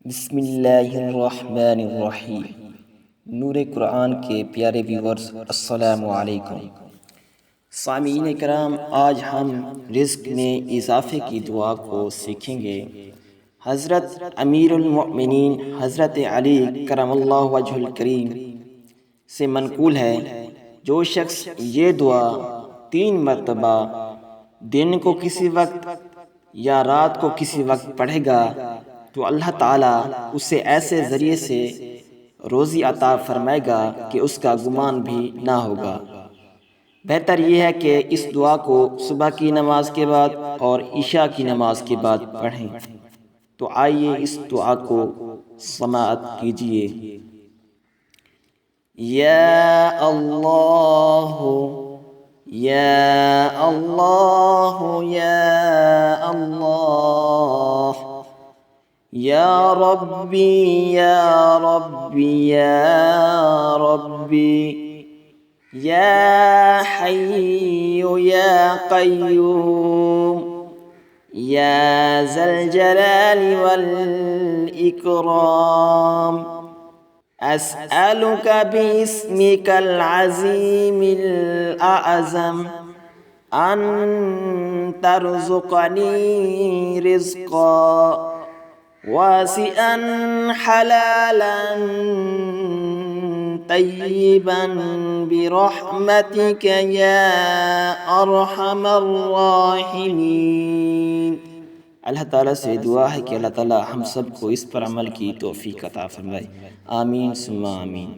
بسم اللہ الرحمن الرحیم۔ نور قرآن کے پیارے ویورز، السلام علیکم۔ سامعین کرام، آج ہم رزق میں اضافے کی دعا کو سیکھیں گے۔ حضرت امیر المؤمنین حضرت علی کرم اللہ وجہ الکریم سے منقول ہے، جو شخص یہ دعا 3 مرتبہ دن کو کسی وقت یا رات کو کسی وقت پڑھے گا تو اللہ تعالیٰ اسے ایسے ذریعے سے روزی عطا فرمائے گا کہ اس کا گمان بھی نہ ہوگا۔ بہتر یہ ہے کہ اس دعا کو صبح کی نماز کے بعد اور عشاء کی نماز کے بعد پڑھیں۔ تو آئیے اس دعا کو سماعت کیجیے۔ یا اللہ یا اللہ یا اللہ، یا ربی یا ربی یا ربی، یا حی یا قیوم، یا ذا الجلال والإکرام، أسألك باسمك العظيم الأعظم أن ترزقني رزقا واسعا حلالا طيبا برحمتك يا أرحم الراحمين۔ اللہ تعالیٰ سے دعا ہے کہ اللہ تعالیٰ ہم سب کو اس پر عمل کی توفیق عطا فرمائے۔ آمین ثم آمین۔